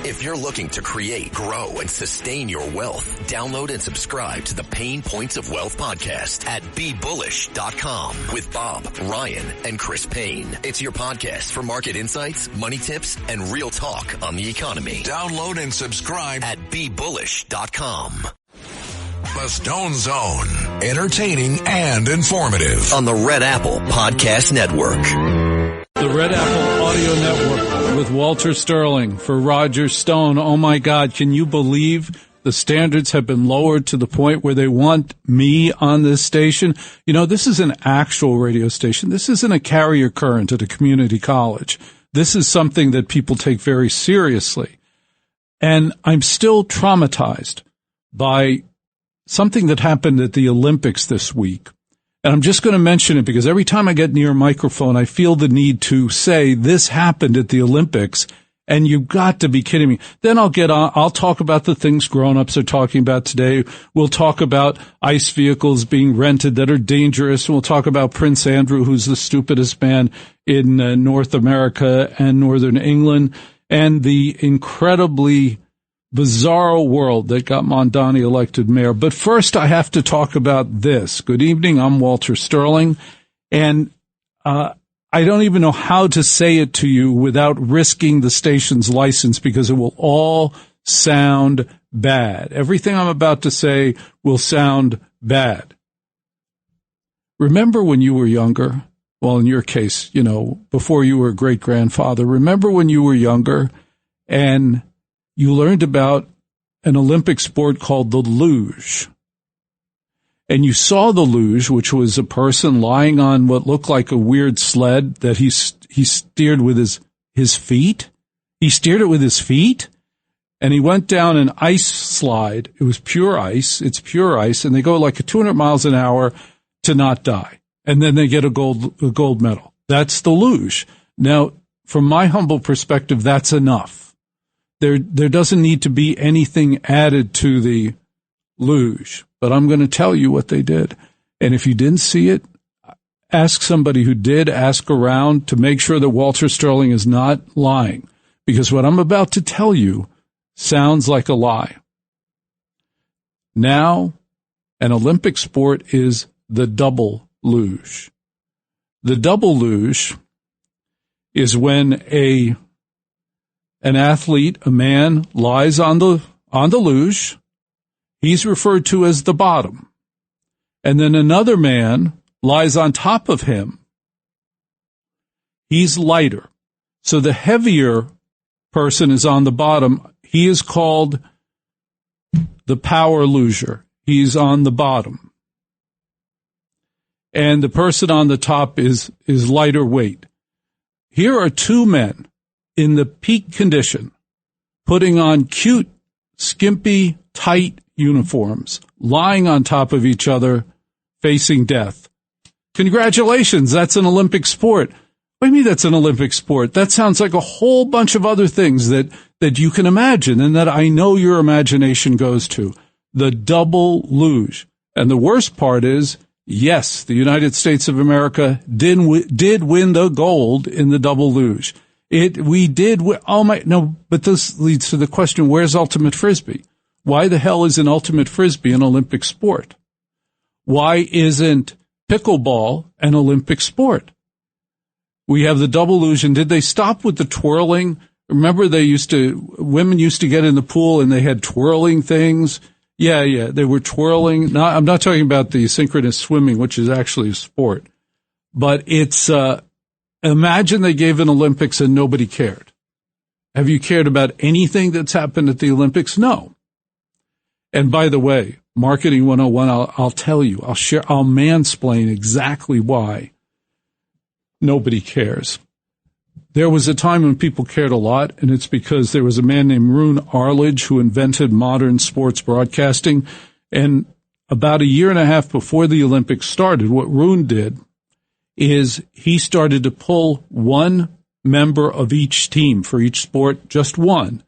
If you're looking to create, grow, and sustain your wealth, download and subscribe to the Pain Points of Wealth podcast at BeBullish.com with Bob, Ryan, and Chris Payne. It's your podcast for market insights, money tips, and real talk on the economy. Download and subscribe at BeBullish.com. The Stone Zone, entertaining and informative on the Red Apple Podcast Network. The Red Apple Audio Network with Walter Sterling for Roger Stone. Oh my God, can you believe the standards have been lowered to the point where they want me on this station? You know, this is an actual radio station. This isn't a carrier current at a community college. This is something that people take very seriously. And I'm still traumatized by something that happened at the Olympics this week. And I'm just going to mention it because every time I get near a microphone, I feel the need to say this happened at the Olympics, and you've got to be kidding me. Then I'll talk about the things grown-ups are talking about today. We'll talk about ICE vehicles being rented that are dangerous. We'll talk about Prince Andrew, who's the stupidest man in North America and Northern England, and the incredibly bizarre world that got Mondani elected mayor. But first, I have to talk about this. Good evening. I'm Walter Sterling, and I don't even know how to say it to you without risking the station's license because it will all sound bad. Everything I'm about to say will sound bad. Remember when you were younger? Well, in your case, you know, before you were a great-grandfather. Remember when you were younger and you learned about an Olympic sport called the luge. And you saw the luge, which was a person lying on what looked like a weird sled that he steered with his feet. He steered it with his feet, and he went down an ice slide. It was pure ice. It's pure ice, and they go like 200 miles an hour to not die. And then they get a gold medal. That's the luge. Now, from my humble perspective, that's enough. There doesn't need to be anything added to the luge, but I'm going to tell you what they did. And if you didn't see it, ask somebody who did, ask around to make sure that Walter Sterling is not lying, because what I'm about to tell you sounds like a lie. Now, an Olympic sport is the double luge. The double luge is when an athlete, a man, lies on the luge. He's referred to as the bottom. And then another man lies on top of him. He's lighter. So the heavier person is on the bottom. He is called the power luger. He's on the bottom. And the person on the top is lighter weight. Here are two men in the peak condition, putting on cute, skimpy, tight uniforms, lying on top of each other, facing death. Congratulations, that's an Olympic sport. What do you mean that's an Olympic sport? That sounds like a whole bunch of other things that you can imagine and that I know your imagination goes to. The double luge. And the worst part is, yes, the United States of America did win the gold in the double luge. But this leads to the question, where's ultimate frisbee? Why the hell isn't ultimate frisbee an Olympic sport? Why isn't pickleball an Olympic sport? We have the double luge, and did they stop with the twirling? Remember women used to get in the pool and they had twirling things? Yeah, they were twirling. I'm not talking about the synchronous swimming, which is actually a sport, but it's, imagine they gave an Olympics and nobody cared. Have you cared about anything that's happened at the Olympics? No. And by the way, Marketing 101, I'll tell you, I'll mansplain exactly why nobody cares. There was a time when people cared a lot, and it's because there was a man named Roone Arledge who invented modern sports broadcasting. And about a year and a half before the Olympics started, what Roone did is he started to pull one member of each team for each sport, just one.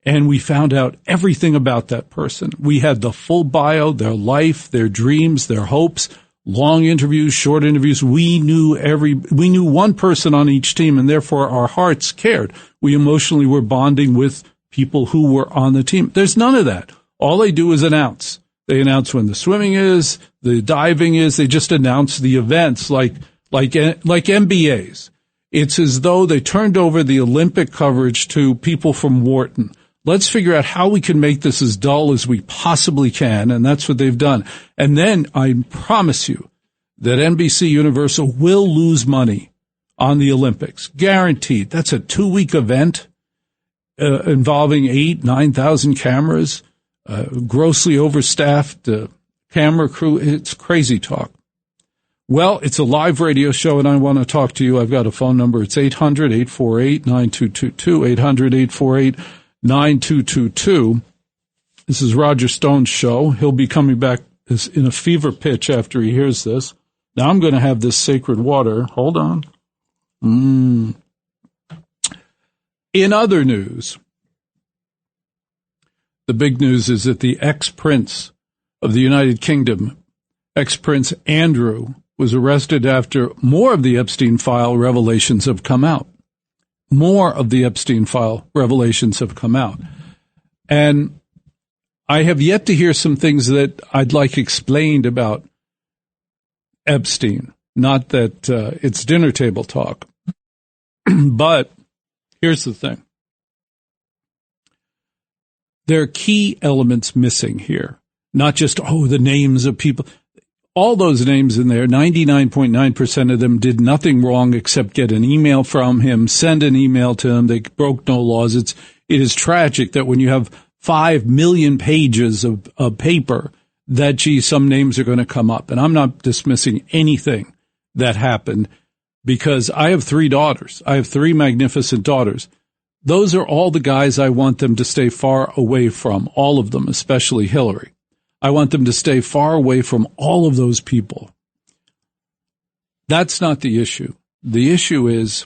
And we found out everything about that person. We had the full bio, their life, their dreams, their hopes, long interviews, short interviews. We knew one person on each team, and therefore our hearts cared. We emotionally were bonding with people who were on the team. There's none of that. All they do is announce. They announce when the swimming is, the diving is. They just announce the events like NBAs. It's as though they turned over the Olympic coverage to people from Wharton. Let's figure out how we can make this as dull as we possibly can, and that's what they've done. And then I promise you that NBC Universal will lose money on the Olympics. Guaranteed. That's a 2-week event involving 9,000 cameras, grossly overstaffed camera crew. It's crazy talk. Well, it's a live radio show, and I want to talk to you. I've got a phone number. It's 800-848-9222, 800-848-9222. This is Roger Stone's show. He'll be coming back in a fever pitch after he hears this. Now I'm going to have this sacred water. Hold on. In other news, the big news is that the ex-prince of the United Kingdom, ex-prince Andrew, was arrested after more of the Epstein file revelations have come out. More of the Epstein file revelations have come out. And I have yet to hear some things that I'd like explained about Epstein. Not that it's dinner table talk. But here's the thing. There are key elements missing here. Not just, the names of people. All those names in there, 99.9% of them did nothing wrong except get an email from him, send an email to him. They broke no laws. It is tragic that when you have 5 million pages of paper, that, some names are going to come up. And I'm not dismissing anything that happened because I have 3 daughters. I have 3 magnificent daughters. Those are all the guys I want them to stay far away from, all of them, especially Hillary. I want them to stay far away from all of those people. That's not the issue. The issue is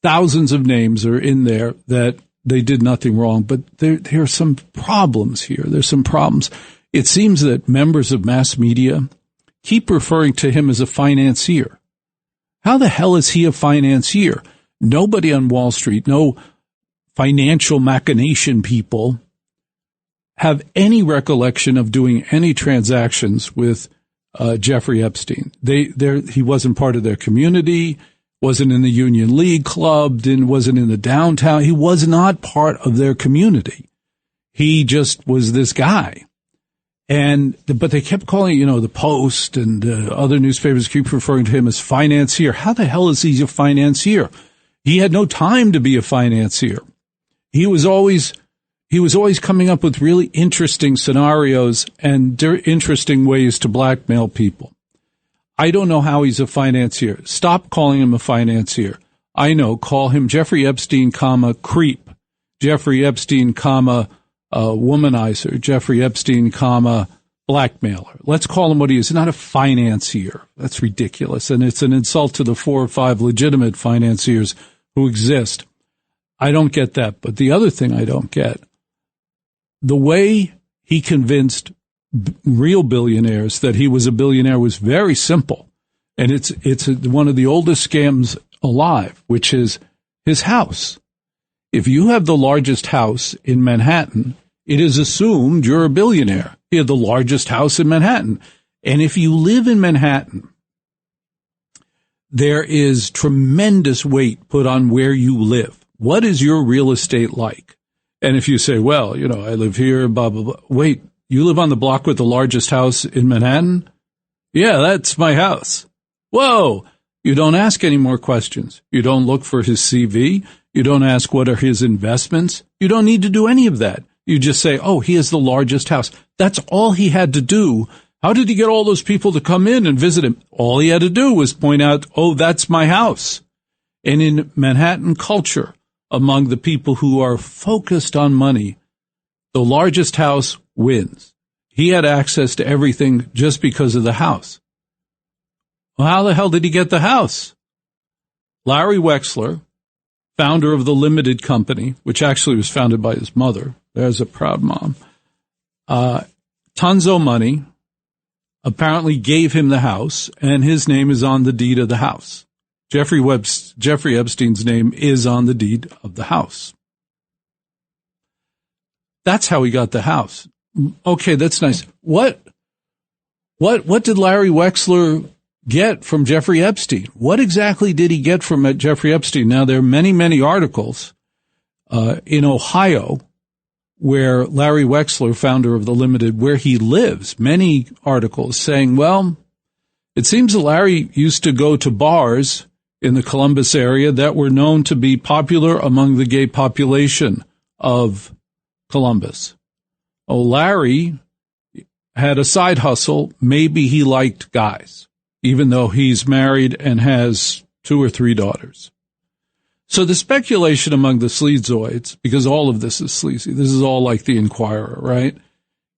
thousands of names are in there that they did nothing wrong, but there are some problems here. There's some problems. It seems that members of mass media keep referring to him as a financier. How the hell is he a financier? Nobody on Wall Street, no financial machination people have any recollection of doing any transactions with Jeffrey Epstein. He wasn't part of their community, wasn't in the Union League Club, wasn't in the downtown. He was not part of their community. He just was this guy. But they kept calling, the Post and other newspapers keep referring to him as financier. How the hell is he a financier? He had no time to be a financier. He was always coming up with really interesting scenarios and interesting ways to blackmail people. I don't know how he's a financier. Stop calling him a financier. I know, call him Jeffrey Epstein, creep. Jeffrey Epstein, womanizer. Jeffrey Epstein, blackmailer. Let's call him what he is. He's not a financier. That's ridiculous. And it's an insult to the 4 or 5 legitimate financiers who exist. I don't get that. But the other thing I don't get, the way he convinced real billionaires that he was a billionaire was very simple. And it's one of the oldest scams alive, which is his house. If you have the largest house in Manhattan, it is assumed you're a billionaire. He had the largest house in Manhattan. And if you live in Manhattan, there is tremendous weight put on where you live. What is your real estate like? And if you say, well, I live here, blah, blah, blah. Wait, you live on the block with the largest house in Manhattan? Yeah, that's my house. Whoa. You don't ask any more questions. You don't look for his CV. You don't ask what are his investments. You don't need to do any of that. You just say, he has the largest house. That's all he had to do. How did he get all those people to come in and visit him? All he had to do was point out, that's my house. And in Manhattan culture, among the people who are focused on money, the largest house wins. He had access to everything just because of the house. Well, how the hell did he get the house? Larry Wexler, founder of the Limited Company, which actually was founded by his mother. There's a proud mom. Tons of money, apparently gave him the house, and his name is on the deed of the house. Jeffrey Epstein's name is on the deed of the house. That's how he got the house. Okay, that's nice. What did Larry Wexler get from Jeffrey Epstein? What exactly did he get from Jeffrey Epstein? Now, there are many, many articles in Ohio where Larry Wexler, founder of The Limited, where he lives, many articles saying, well, it seems that Larry used to go to bars in the Columbus area that were known to be popular among the gay population of Columbus. Oh, Larry had a side hustle. Maybe he liked guys, even though he's married and has 2 or 3 daughters. So the speculation among the sleazoids, because all of this is sleazy, this is all like the Inquirer, right,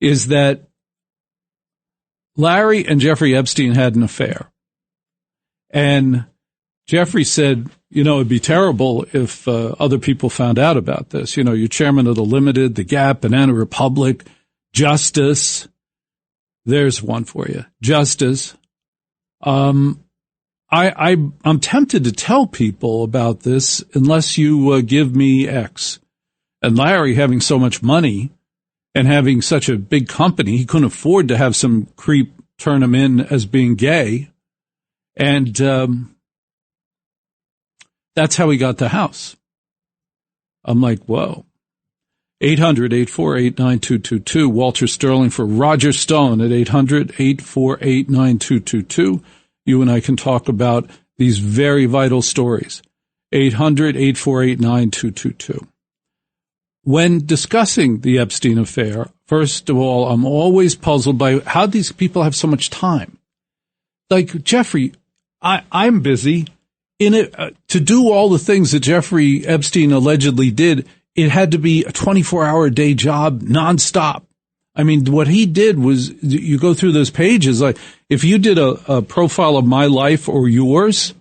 is that Larry and Jeffrey Epstein had an affair. And Jeffrey said, it'd be terrible if other people found out about this. You're chairman of The Limited, The Gap, Banana Republic, Justice. There's one for you. Justice. I'm tempted to tell people about this unless you give me X. And Larry, having so much money and having such a big company, he couldn't afford to have some creep turn him in as being gay. And that's how he got the house. I'm like, whoa. 800-848-9222. Walter Sterling for Roger Stone at 800-848-9222. You and I can talk about these very vital stories. 800-848-9222. When discussing the Epstein affair, first of all, I'm always puzzled by how these people have so much time. Like, Jeffrey, I'm busy. To do all the things that Jeffrey Epstein allegedly did, it had to be a 24-hour day job nonstop. I mean, what he did was, you go through those pages, like, if you did a profile of my life or yours,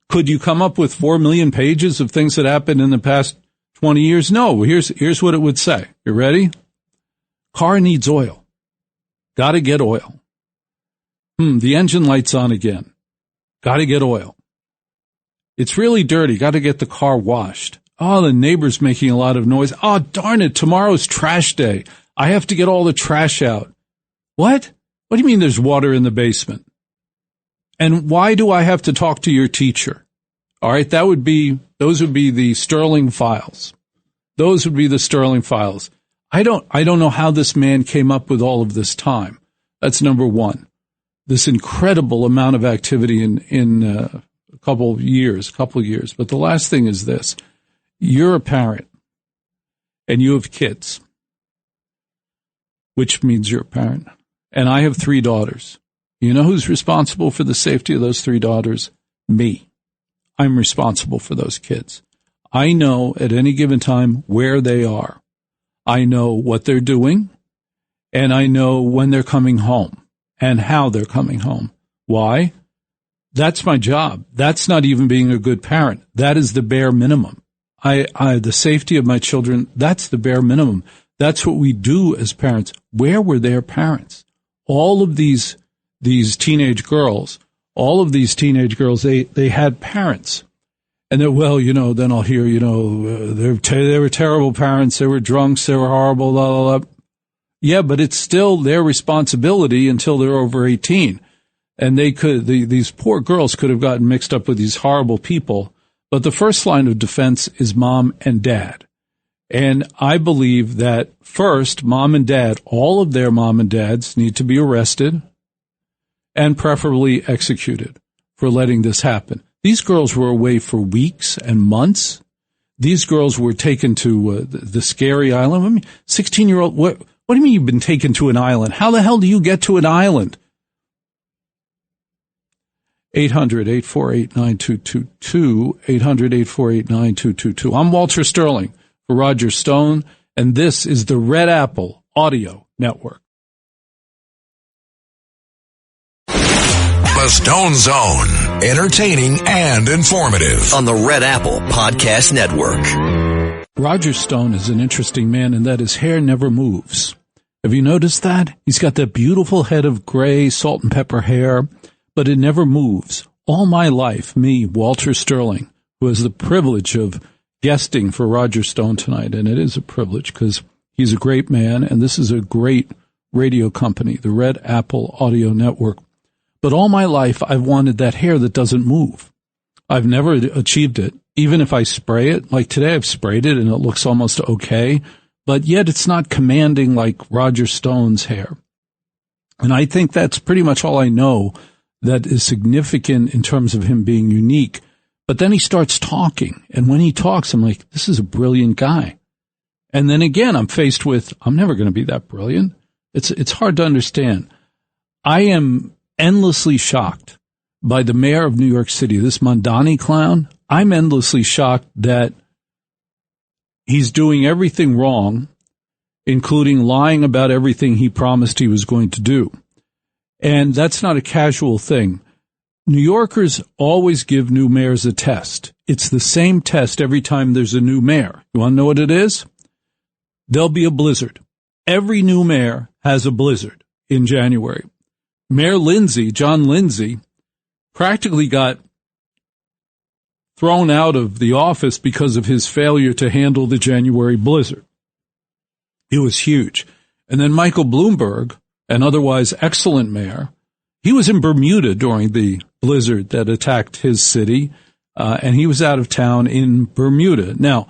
could you come up with 4 million pages of things that happened in the past 20 years? No. Here's what it would say. You ready? Car needs oil. Got to get oil. The engine light's on again. Got to get oil. It's really dirty. Got to get the car washed. Oh, the neighbor's making a lot of noise. Oh, darn it. Tomorrow's trash day. I have to get all the trash out. What? What do you mean there's water in the basement? And why do I have to talk to your teacher? All right, those would be the Sterling files. Those would be the Sterling files. I don't know how this man came up with all of this time. That's number one. This incredible amount of activity in a couple of years. But the last thing is this. You're a parent and you have kids, which means you're a parent. And I have 3 daughters. You know who's responsible for the safety of those 3 daughters? Me. I'm responsible for those kids. I know at any given time where they are. I know what they're doing, and I know when they're coming home and how they're coming home. Why? That's my job. That's not even being a good parent. That is the bare minimum. The safety of my children, that's the bare minimum. That's what we do as parents. Where were their parents? All of these teenage girls, they had parents. And then, then I'll hear, they were terrible parents, they were drunks, they were horrible, blah, blah, blah. Yeah, but it's still their responsibility until they're over 18. And these poor girls could have gotten mixed up with these horrible people. But the first line of defense is mom and dad. And I believe that first, mom and dad, all of their mom and dads need to be arrested and preferably executed for letting this happen. These girls were away for weeks and months. These girls were taken to the scary island. I mean, 16-year-old, what do you mean you've been taken to an island? How the hell do you get to an island? 800-848-9222, 800-848-9222. I'm Walter Sterling for Roger Stone, and this is the Red Apple Audio Network. The Stone Zone, entertaining and informative. On the Red Apple Podcast Network. Roger Stone is an interesting man in that his hair never moves. Have you noticed that? He's got that beautiful head of gray, salt and pepper hair, but it never moves. All my life, me, Walter Sterling, who has the privilege of guesting for Roger Stone tonight, and it is a privilege because He's a great man, and this is a great radio company, the Red Apple Audio Network. But all my life, I've wanted that hair that doesn't move. I've never achieved it. Even if I spray it, like today I've sprayed it and it looks almost okay, but yet it's not commanding like Roger Stone's hair. And I think that's pretty much all I know that is significant in terms of him being unique. But then he starts talking, and when he talks, I'm like, this is a brilliant guy. And then again, I'm faced with, I'm never going to be that brilliant. It's hard to understand. I am endlessly shocked by the mayor of New York City, this Mondani clown. I'm endlessly shocked that he's doing everything wrong, including lying about everything he promised he was going to do. And that's not a casual thing. New Yorkers always give new mayors a test. It's the same test every time there's a new mayor. You want to know what it is? There'll be a blizzard. Every new mayor has a blizzard in January. Mayor Lindsay, John Lindsay, practically got thrown out of the office because of his failure to handle the January blizzard. It was huge. And then Michael Bloomberg, an otherwise excellent mayor, he was in Bermuda during the blizzard that attacked his city, and he was out of town in Bermuda. Now,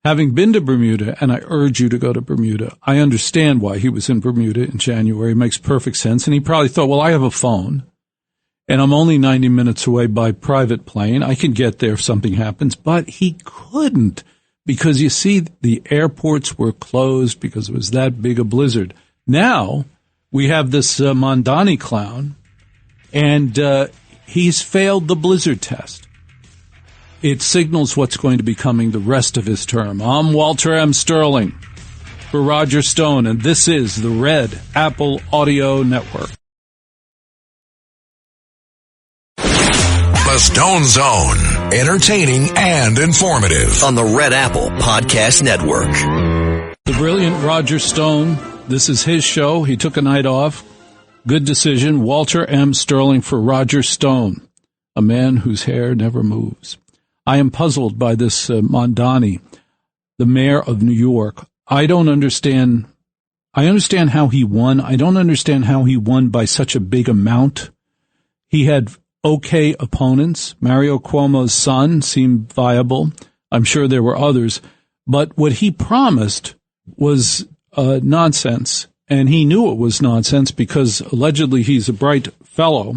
having been to Bermuda, and I urge you to go to Bermuda, I understand why he was in Bermuda in January. It makes perfect sense. And he probably thought, well, I have a phone, and I'm only 90 minutes away by private plane. I can get there if something happens. But he couldn't, because you see, the airports were closed because it was that big a blizzard. Now we have this Mondani clown, and he's failed the blizzard test. It signals what's going to be coming the rest of his term. I'm Walter M. Sterling for Roger Stone, and this is the Red Apple Audio Network. The Stone Zone, entertaining and informative. On the Red Apple Podcast Network. The brilliant Roger Stone, this is his show. He took a night off. Good decision. Walter M. Sterling for Roger Stone, a man whose hair never moves. I am puzzled by this Mondani, the mayor of New York. I don't understand. I understand how he won. I don't understand how he won by such a big amount. He had okay opponents. Mario Cuomo's son seemed viable. I'm sure there were others. But what he promised was nonsense. And he knew it was nonsense because allegedly he's a bright fellow.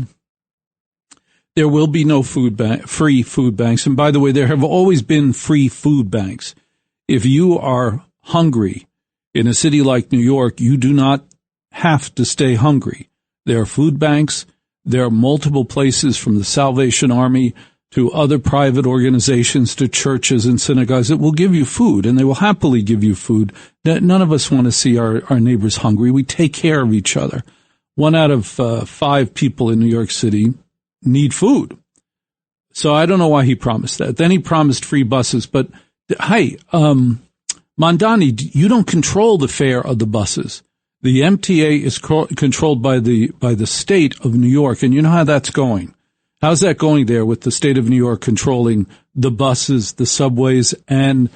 There will be no free food banks. And by the way, there have always been free food banks. If you are hungry in a city like New York, you do not have to stay hungry. There are food banks. There are multiple places, from the Salvation Army to other private organizations to churches and synagogues, that will give you food, and they will happily give you food. None of us want to see our neighbors hungry. We take care of each other. 1 out of 5 people in New York City need food. So I don't know why he promised that. Then he promised free buses. But, hey, Mondani, you don't control the fare of the buses. The MTA is controlled by the state of New York, and you know how that's going. How's that going there with the state of New York controlling the buses, the subways, and,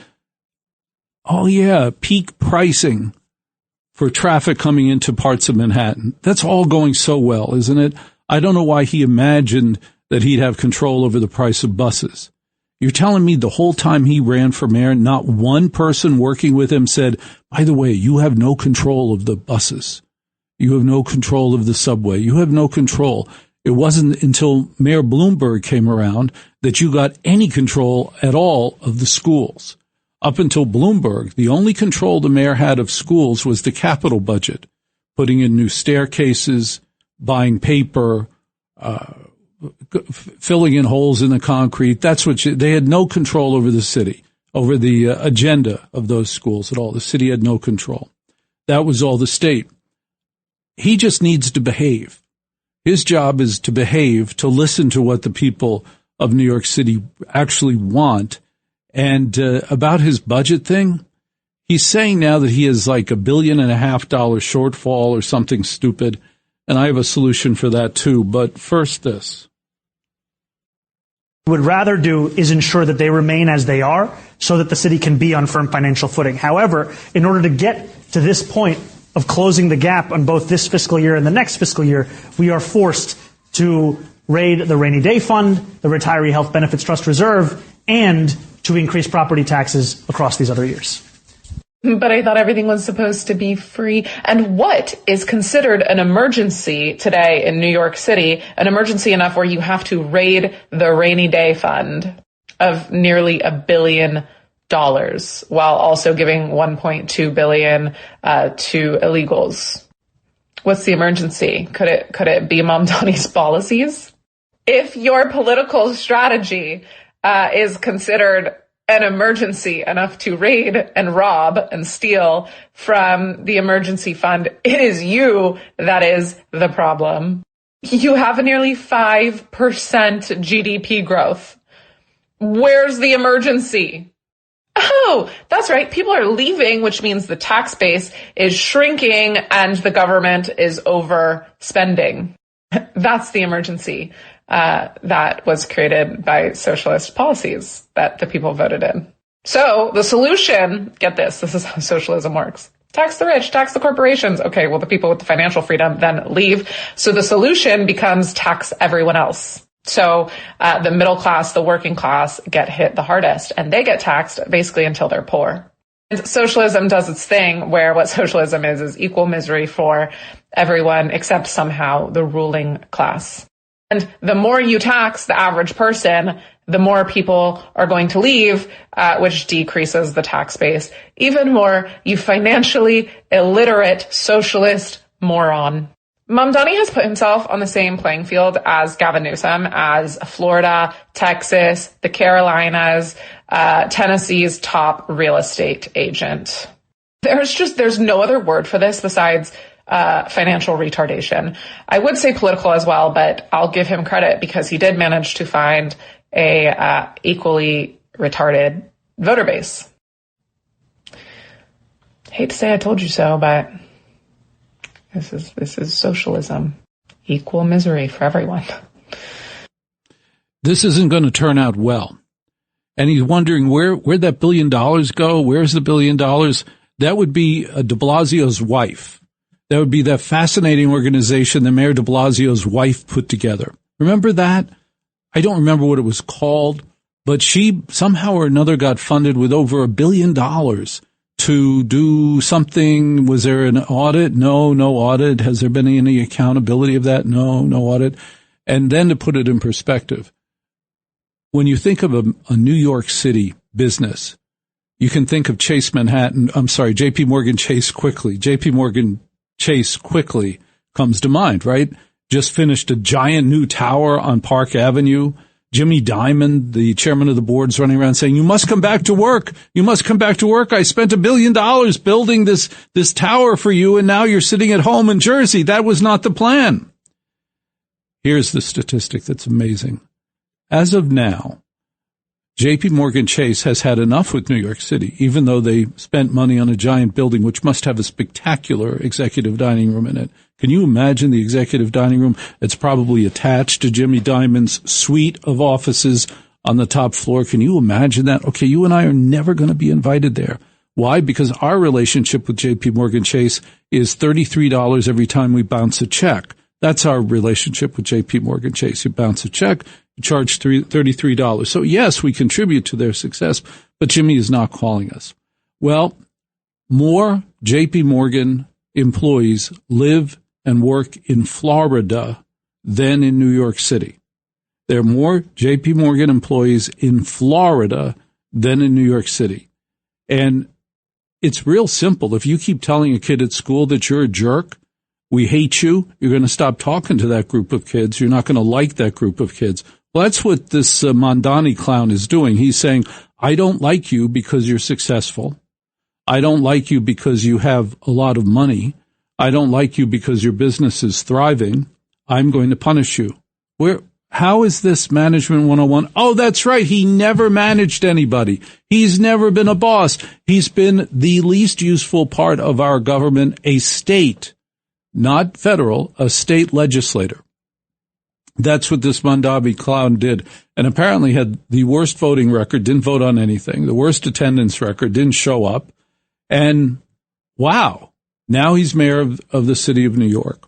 peak pricing for traffic coming into parts of Manhattan? That's all going so well, isn't it? I don't know why he imagined that he'd have control over the price of buses. You're telling me the whole time he ran for mayor, not one person working with him said, by the way, you have no control of the buses. You have no control of the subway. You have no control. It wasn't until Mayor Bloomberg came around that you got any control at all of the schools. Up until Bloomberg, the only control the mayor had of schools was the capital budget, putting in new staircases, buying paper, filling in holes in the concrete. That's what they had no control over the city, over the agenda of those schools at all. The city had no control. That was all the state. He just needs to behave. His job is to behave, to listen to what the people of New York City actually want. And about his budget thing, he's saying now that he has like $1.5 billion shortfall or something stupid. And I have a solution for that too. But first this. would rather do is ensure that they remain as they are so that the city can be on firm financial footing. However, in order to get to this point of closing the gap on both this fiscal year and the next fiscal year, we are forced to raid the rainy day fund, the retiree health benefits trust reserve, and to increase property taxes across these other years. But I thought everything was supposed to be free. And what is considered an emergency today in New York City, an emergency enough where you have to raid the rainy day fund of nearly $1 billion while also giving $1.2 billion to illegals? What's the emergency? Could it be Mamdani's policies? If your political strategy is considered an emergency enough to raid and rob and steal from the emergency fund, it is you that is the problem. You have a nearly 5% GDP growth. Where's the emergency? Oh, that's right. People are leaving, which means the tax base is shrinking and the government is overspending. That's the emergency that was created by socialist policies that the people voted in. So the solution, get this is how socialism works. Tax the rich, tax the corporations. Okay, well, the people with the financial freedom then leave. So the solution becomes tax everyone else. So the middle class, the working class get hit the hardest, and they get taxed basically until they're poor. And socialism does its thing where what socialism is equal misery for everyone except somehow the ruling class. And the more you tax the average person, the more people are going to leave, which decreases the tax base even more, you financially illiterate socialist moron. Mamdani has put himself on the same playing field as Gavin Newsom, as Florida, Texas, the Carolinas, Tennessee's top real estate agent. There's no other word for this besides financial retardation. I would say political as well, but I'll give him credit because he did manage to find a equally retarded voter base. Hate to say I told you so, but this is socialism. Equal misery for everyone. This isn't going to turn out well. And he's wondering where'd that $1 billion go? Where's the $1 billion? That would be de Blasio's wife. That would be that fascinating organization that Mayor de Blasio's wife put together. Remember that? I don't remember what it was called, but she somehow or another got funded with over $1 billion to do something. Was there an audit? No audit. Has there been any accountability of that? No audit. And then to put it in perspective, when you think of a New York City business, you can think of JP Morgan Chase quickly. JP Morgan Chase quickly comes to mind, right? Just finished a giant new tower on Park Avenue. Jimmy Dimon, the chairman of the board, is running around saying, you must come back to work. You must come back to work. I spent $1 billion building this tower for you, and now you're sitting at home in Jersey. That was not the plan. Here's the statistic that's amazing. As of now, JP Morgan Chase has had enough with New York City, even though they spent money on a giant building, which must have a spectacular executive dining room in it. Can you imagine the executive dining room? It's probably attached to Jimmy Dimon's suite of offices on the top floor. Can you imagine that? Okay, you and I are never going to be invited there. Why? Because our relationship with JP Morgan Chase is $33 every time we bounce a check. That's our relationship with JP Morgan Chase. You bounce a check, you charge $33. So yes, we contribute to their success, but Jimmy is not calling us. Well, more JP Morgan employees live and work in Florida than in New York City. There are more JP Morgan employees in Florida than in New York City. And it's real simple. If you keep telling a kid at school that you're a jerk, we hate you, you're going to stop talking to that group of kids. You're not going to like that group of kids. Well, that's what this Mamdani clown is doing. He's saying, I don't like you because you're successful. I don't like you because you have a lot of money. I don't like you because your business is thriving. I'm going to punish you. How is this management 101? Oh, that's right. He never managed anybody. He's never been a boss. He's been the least useful part of our government, a state, not federal, a state legislator. That's what this Mondavi clown did. And apparently had the worst voting record, didn't vote on anything, the worst attendance record, didn't show up. And wow, now he's mayor of the city of New York.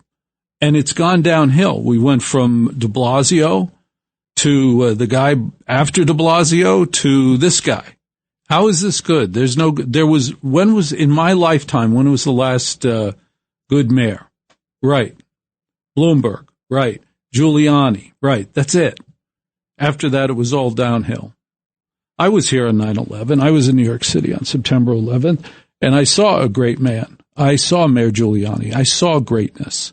And it's gone downhill. We went from de Blasio to the guy after de Blasio to this guy. How is this good? When was in my lifetime, when was the last good mayor? Right. Bloomberg. Right. Giuliani. Right. That's it. After that, it was all downhill. I was here on 9/11. I was in New York City on September 11th, and I saw a great man. I saw Mayor Giuliani. I saw greatness.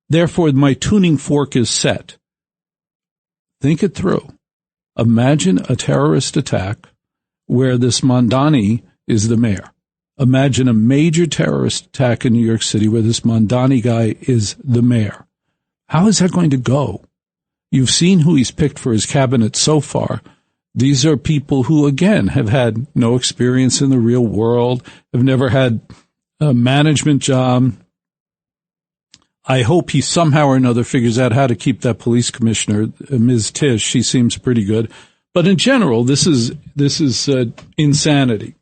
Therefore, my tuning fork is set. Think it through. Imagine a terrorist attack where this Mondani is the mayor. Imagine a major terrorist attack in New York City where this Mondani guy is the mayor. How is that going to go? You've seen who he's picked for his cabinet so far. These are people who, again, have had no experience in the real world, have never had a management job. I hope he somehow or another figures out how to keep that police commissioner, Ms. Tisch. She seems pretty good. But in general, this is insanity.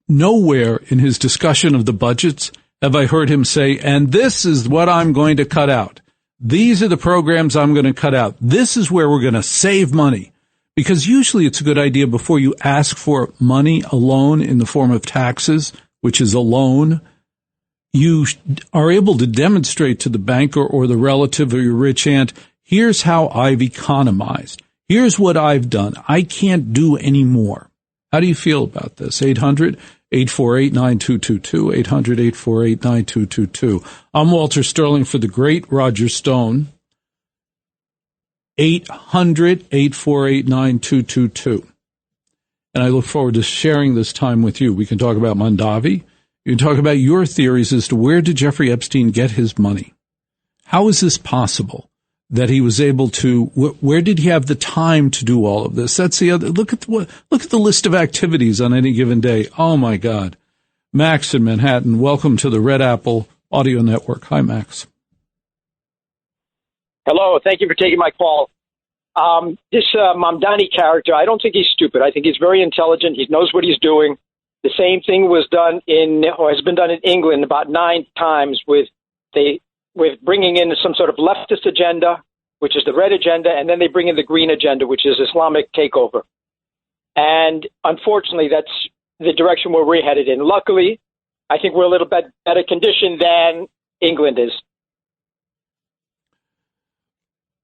Nowhere in his discussion of the budgets have I heard him say, and this is what I'm going to cut out. These are the programs I'm going to cut out. This is where we're going to save money. Because usually it's a good idea before you ask for money, a loan in the form of taxes, which is a loan, you are able to demonstrate to the banker or the relative or your rich aunt, here's how I've economized. Here's what I've done. I can't do any more. How do you feel about this? 800-848-9222, 800-848-9222. I'm Walter Sterling for the great Roger Stone. 800-848-9222. And I look forward to sharing this time with you. We can talk about Mondavi. You can talk about your theories as to where did Jeffrey Epstein get his money? How is this possible that he was able to, where did he have the time to do all of this? That's the other, look at the list of activities on any given day. Oh my God. Max in Manhattan, welcome to the Red Apple Audio Network. Hi, Max. Hello, thank you for taking my call. This Mamdani character, I don't think he's stupid. I think he's very intelligent. He knows what he's doing. The same thing was done has been done in England about 9 times with bringing in some sort of leftist agenda, which is the red agenda, and then they bring in the green agenda, which is Islamic takeover. And unfortunately, that's the direction where we're headed in. Luckily, I think we're a little bit better conditioned than England is.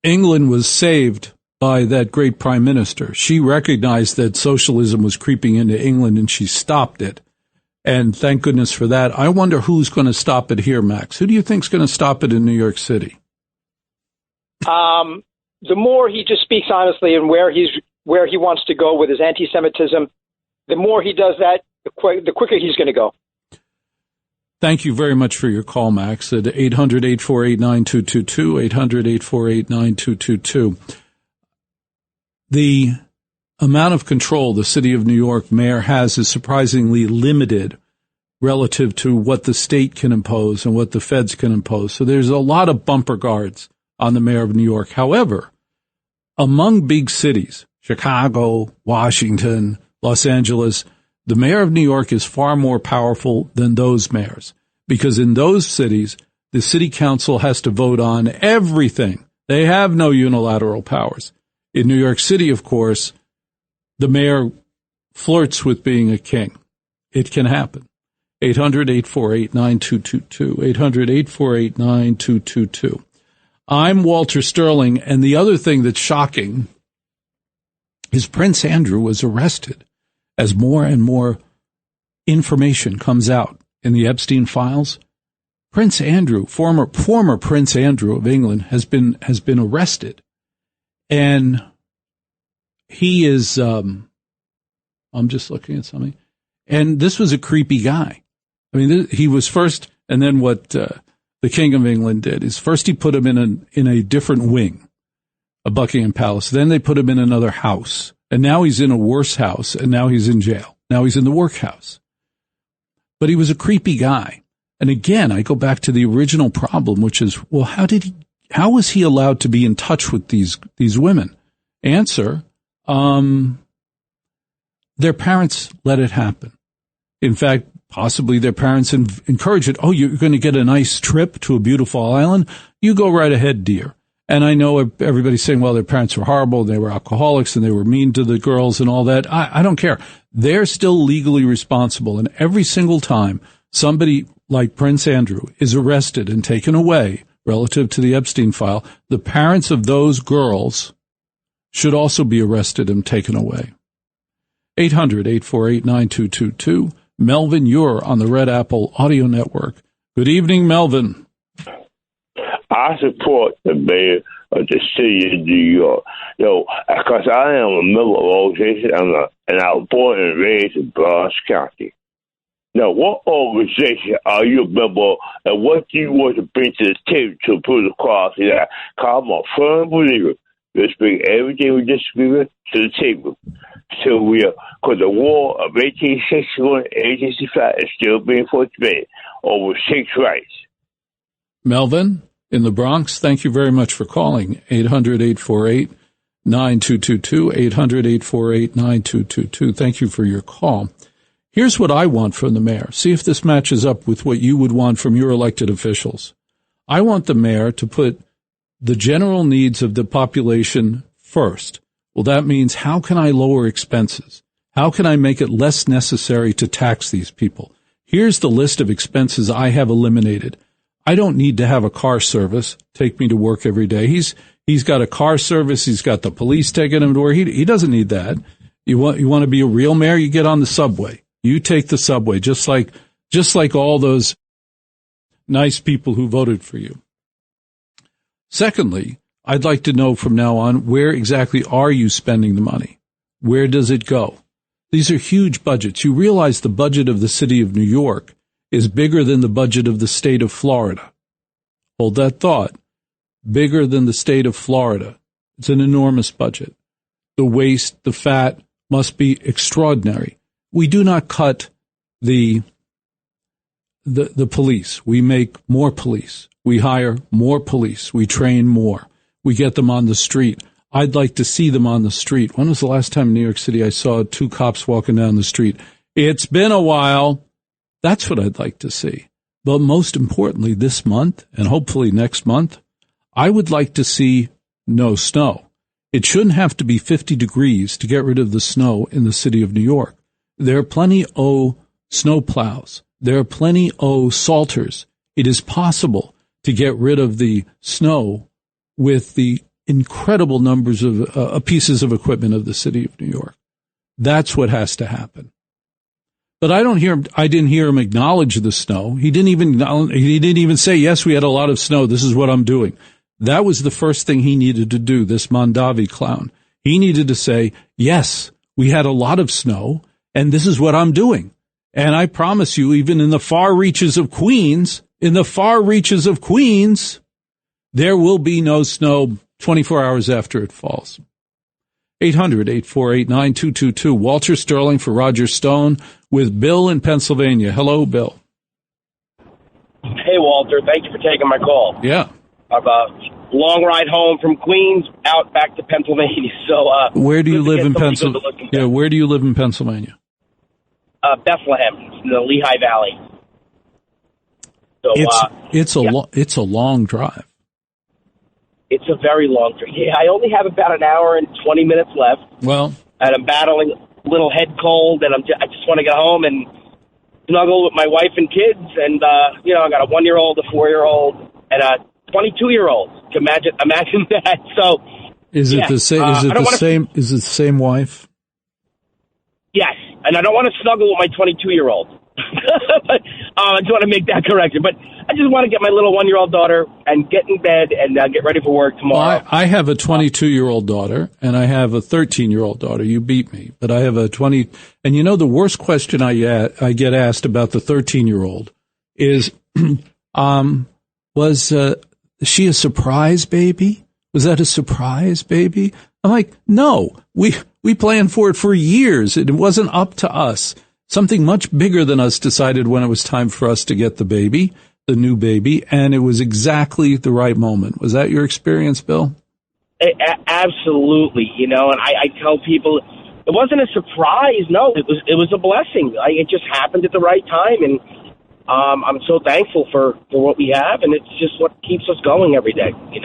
England was saved by that great prime minister. She recognized that socialism was creeping into England and she stopped it. And thank goodness for that. I wonder who's going to stop it here, Max. Who do you think is going to stop it in New York City? The more he just speaks honestly and where he wants to go with his anti-Semitism, the more he does that, the quicker he's going to go. Thank you very much for your call, Max, at 800-848-9222, 800-848-9222. The amount of control the city of New York mayor has is surprisingly limited relative to what the state can impose and what the feds can impose. So there's a lot of bumper guards on the mayor of New York. However, among big cities, Chicago, Washington, Los Angeles, the mayor of New York is far more powerful than those mayors, because in those cities, the city council has to vote on everything. They have no unilateral powers. In New York City, of course, the mayor flirts with being a king. It can happen. 800-848-9222, 800-848-9222. I'm Walter Sterling, and the other thing that's shocking is Prince Andrew was arrested. As more and more information comes out in the Epstein files, Prince Andrew, former Prince Andrew of England, has been arrested, and he is. I'm just looking at something, and this was a creepy guy. I mean, he was first, and then what the King of England did is first he put him in a different wing of Buckingham Palace. Then they put him in another house. And now he's in a worse house, and now he's in jail. Now he's in the workhouse. But he was a creepy guy. And again, I go back to the original problem, which is, well, how did how was he allowed to be in touch with these women? Answer, their parents let it happen. In fact, possibly their parents encourage it. Oh, you're going to get a nice trip to a beautiful island? You go right ahead, dear. And I know everybody's saying, well, their parents were horrible, they were alcoholics, and they were mean to the girls and all that. I don't care. They're still legally responsible. And every single time somebody like Prince Andrew is arrested and taken away relative to the Epstein file, the parents of those girls should also be arrested and taken away. 800-848-9222. Melvin, you're on the Red Apple Audio Network. Good evening, Melvin. I support the mayor of the city of New York. Because I am a member of the organization, and I was born and raised in Bronx County. Now, what organization are you a member of, and what do you want to bring to the table to put across that? Because I'm a firm believer. Let's bring everything we disagree with to the table. So because the war of 1861 and 1865 is still being fought today over six rights. Melvin, in the Bronx, thank you very much for calling. 800-848-9222, 800-848-9222. Thank you for your call. Here's what I want from the mayor. See if this matches up with what you would want from your elected officials. I want the mayor to put the general needs of the population first. Well, that means how can I lower expenses? How can I make it less necessary to tax these people? Here's the list of expenses I have eliminated. I don't need to have a car service take me to work every day. He's got a car service. He's got the police taking him to work. He doesn't need that. You want to be a real mayor? You get on the subway. You take the subway, just like all those nice people who voted for you. Secondly, I'd like to know from now on, where exactly are you spending the money? Where does it go? These are huge budgets. You realize the budget of the city of New York is bigger than the budget of the state of Florida. Hold that thought. Bigger than the state of Florida. It's an enormous budget. The waste, the fat must be extraordinary. We do not cut the police. We make more police. We hire more police. We train more. We get them on the street. I'd like to see them on the street. When was the last time in New York City I saw two cops walking down the street? It's been a while. That's what I'd like to see. But most importantly, this month, and hopefully next month, I would like to see no snow. It shouldn't have to be 50 degrees to get rid of the snow in the city of New York. There are plenty of snow plows. There are plenty of salters. It is possible to get rid of the snow with the incredible numbers of pieces of equipment of the city of New York. That's what has to happen. But I didn't hear him acknowledge the snow. He didn't even say, yes, we had a lot of snow. This is what I'm doing. That was the first thing he needed to do, this Mondavi clown. He needed to say, yes, we had a lot of snow, and this is what I'm doing. And I promise you, even in the far reaches of Queens, there will be no snow 24 hours after it falls. 800-848-9222. Walter Sterling for Roger Stone with Bill in Pennsylvania. Hello, Bill. Hey, Walter. Thank you for taking my call. Yeah. I've a long ride home from Queens out back to Pennsylvania. So, where do you live in Pennsylvania? Yeah, where do you live in Pennsylvania? Bethlehem, in the Lehigh Valley. So, it's a long drive. It's a very long drive. Yeah, I only have about an hour and 20 minutes left. Well, and I'm battling a little head cold, and I just want to get home and snuggle with my wife and kids. And I got a 1-year-old, a 4-year-old, and a 22-year-old. Imagine that. So, is it the same? Is it the same wife? Yes, and I don't want to snuggle with my 22-year-old. I just want to make that correction. But I just want to get my little 1-year-old daughter and get in bed and get ready for work tomorrow. Well, I have a 22-year-old daughter, and I have a 13-year-old daughter. You beat me. But I have a 20. And the worst question I get asked about the 13-year-old is, was she a surprise baby? Was that a surprise baby? I'm like, no, we planned for it for years. It wasn't up to us. Something much bigger than us decided when it was time for us to get the baby. the new baby, and it was exactly the right moment. Was that your experience, Bill? Absolutely, and I tell people it wasn't a surprise. No, it was a blessing. It just happened at the right time, and I'm so thankful for what we have, and it's just what keeps us going every day, and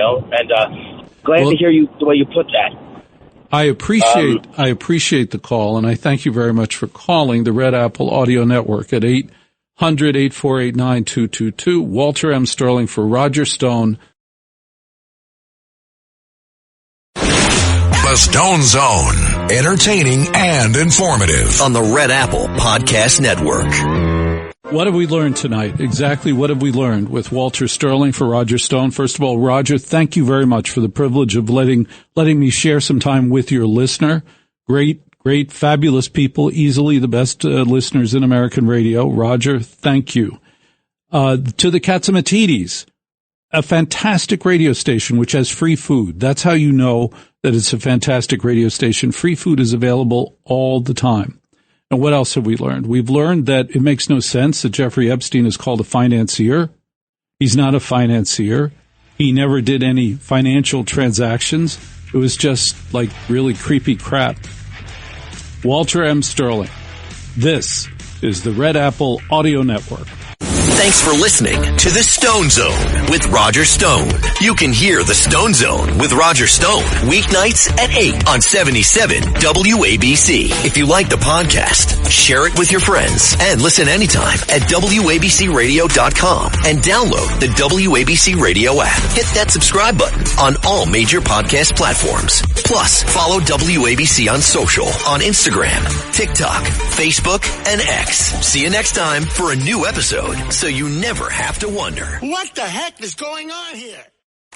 glad to hear the way you put that. I appreciate the call, and I thank you very much for calling the Red Apple Audio Network at 800-848-9222. Walter M. Sterling for Roger Stone. The Stone Zone, entertaining and informative on the Red Apple Podcast Network. What have we learned tonight? Exactly what have we learned with Walter Sterling for Roger Stone? First of all, Roger, thank you very much for the privilege of letting me share some time with your listener. Great, fabulous people, easily the best listeners in American radio. Roger, thank you. To the Katsamatidis, a fantastic radio station which has free food. That's how you know that it's a fantastic radio station. Free food is available all the time. And what else have we learned? We've learned that it makes no sense that Jeffrey Epstein is called a financier. He's not a financier. He never did any financial transactions. It was just like really creepy crap. Walter M. Sterling. This is the Red Apple Audio Network. Thanks for listening to The Stone Zone with Roger Stone. You can hear The Stone Zone with Roger Stone weeknights at 8 on 77 WABC. If you like the podcast, share it with your friends and listen anytime at WABCRadio.com and download the WABC Radio app. Hit that subscribe button on all major podcast platforms. Plus, follow WABC on social on Instagram, TikTok, Facebook, and X. See you next time for a new episode, so you never have to wonder. What the heck is going on here?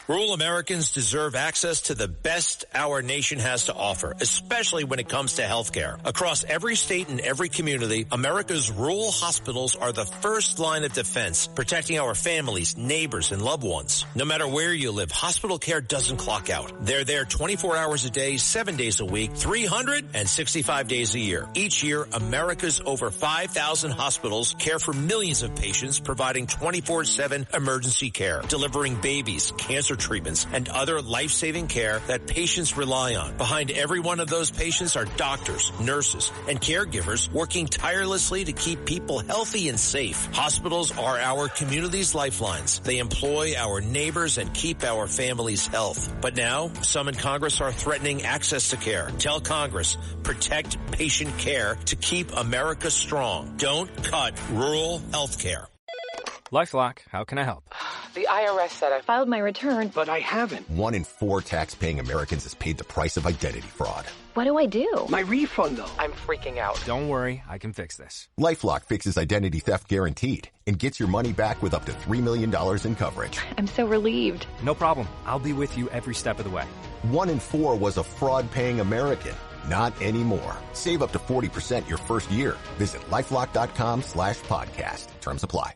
Rural Americans deserve access to the best our nation has to offer, especially when it comes to health care. Across every state and every community, America's rural hospitals are the first line of defense, protecting our families, neighbors, and loved ones. No matter where you live, hospital care doesn't clock out. They're there 24 hours a day, 7 days a week, 365 days a year. Each year, America's over 5,000 hospitals care for millions of patients, providing 24/7 emergency care, delivering babies, cancer treatments, and other life-saving care that patients rely on. Behind every one of those patients are doctors, nurses, and caregivers working tirelessly to keep people healthy and safe. Hospitals are our community's lifelines. They employ our neighbors and keep our families' health. But now, some in Congress are threatening access to care. Tell Congress, protect patient care to keep America strong. Don't cut rural health care. LifeLock, how can I help? The IRS said I filed my return, but I haven't. 1 in 4 tax-paying Americans has paid the price of identity fraud. What do I do? My refund, though. I'm freaking out. Don't worry, I can fix this. LifeLock fixes identity theft guaranteed and gets your money back with up to $3 million in coverage. I'm so relieved. No problem. I'll be with you every step of the way. 1 in 4 was a fraud-paying American. Not anymore. Save up to 40% your first year. Visit LifeLock.com/podcast. Terms apply.